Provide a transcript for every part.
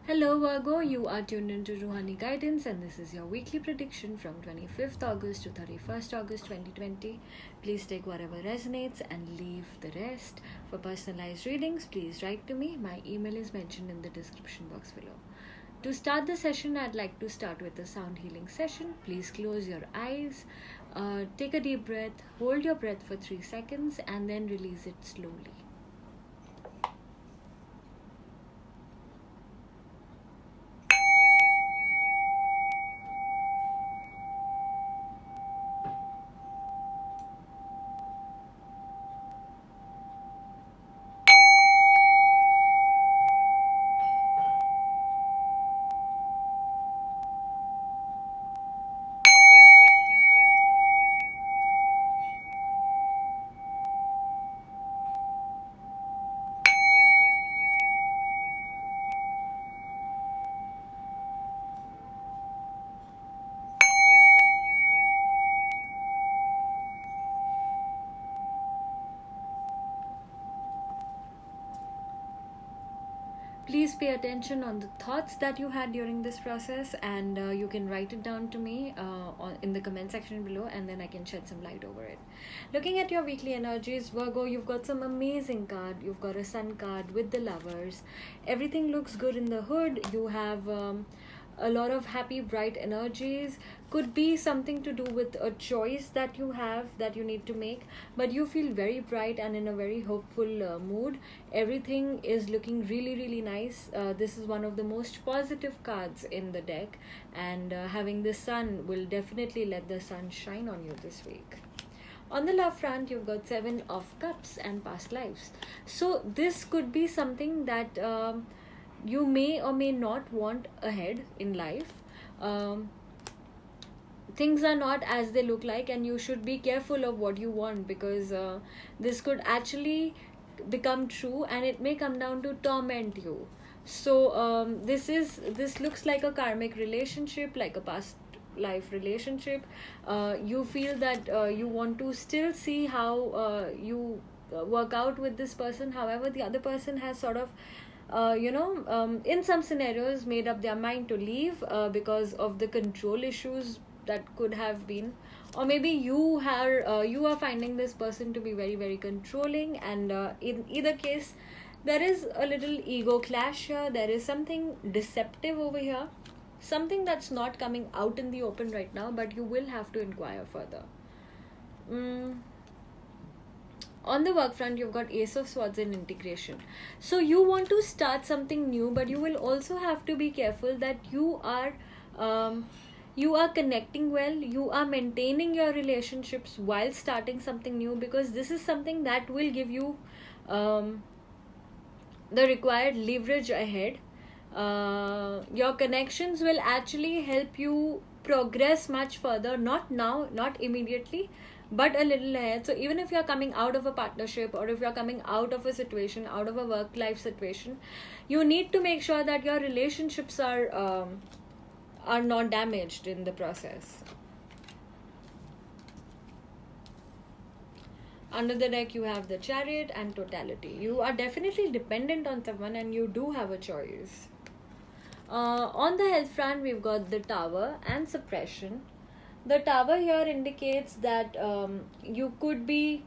Hello Virgo, you are tuned into Ruhani Guidance and this is your weekly prediction from 25th August to 31st August 2020. Please take whatever resonates and leave the rest. For personalized readings, please write to me. My email is mentioned in the description box below. To start the session, I'd like to start with a sound healing session. Please close your eyes, take a deep breath, hold your breath for 3 seconds and then release it slowly. Please pay attention on the thoughts that you had during this process and you can write it down to me in the comment section below and then I can shed some light over it. Looking at your weekly energies, Virgo, you've got some amazing card. You've got a sun card with the lovers. Everything looks good in the hood. You have a lot of happy bright energies. Could be something to do with a choice that you have that you need to make, but you feel very bright and in a very hopeful mood. Everything is looking really nice. This is one of the most positive cards in the deck, and having the sun will definitely let the sun shine on you this week. On the love front, you've got 7 of Cups and past lives. So this could be something that you may or may not want ahead in life. Things are not as they look like and you should be careful of what you want, because this could actually become true and it may come down to torment you. So this looks like a karmic relationship, like a past life relationship. You feel that you want to still see how you work out with this person. However, the other person has sort of in some scenarios made up their mind to leave because of the control issues that could have been, or maybe you are finding this person to be very controlling, and in either case there is a little ego clash here. There is something deceptive over here, something that's not coming out in the open right now, but you will have to inquire further. On the work front, you've got Ace of Swords and integration. So you want to start something new, but you will also have to be careful that you are connecting well, you are maintaining your relationships while starting something new, because this is something that will give you the required leverage ahead. Your connections will actually help you progress much further, not now, not immediately, but a little ahead. So even if you're coming out of a partnership, or if you're coming out of a situation, out of a work life situation, you need to make sure that your relationships are not damaged in the process. Under the deck, you have the Chariot and Totality. You are definitely dependent on someone and you do have a choice. On the health front, we've got the Tower and Suppression. The Tower here indicates that you could be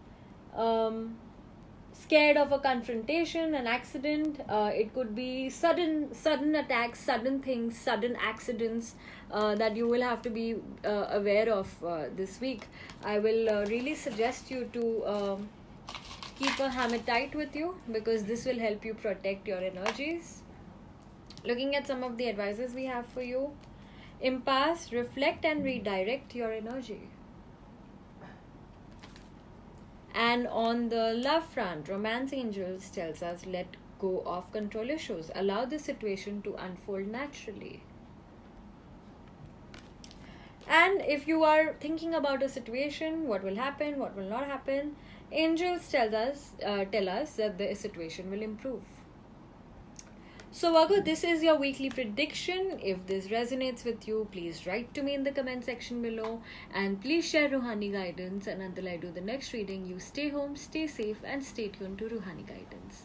scared of a confrontation, an accident. It could be sudden attacks, sudden things, sudden accidents that you will have to be aware of this week. I will really suggest you to keep a Hamatite with you, because this will help you protect your energies. Looking at some of the advices we have for you: impasse, reflect and redirect your energy. And on the love front, Romance Angels tells us let go of control issues. Allow the situation to unfold naturally. And if you are thinking about a situation, what will happen, what will not happen, angels tell us that the situation will improve. So Virgo, this is your weekly prediction. If this resonates with you, please write to me in the comment section below, and please share Ruhani Guidance. And until I do the next reading, you stay home, stay safe and stay tuned to Ruhani Guidance.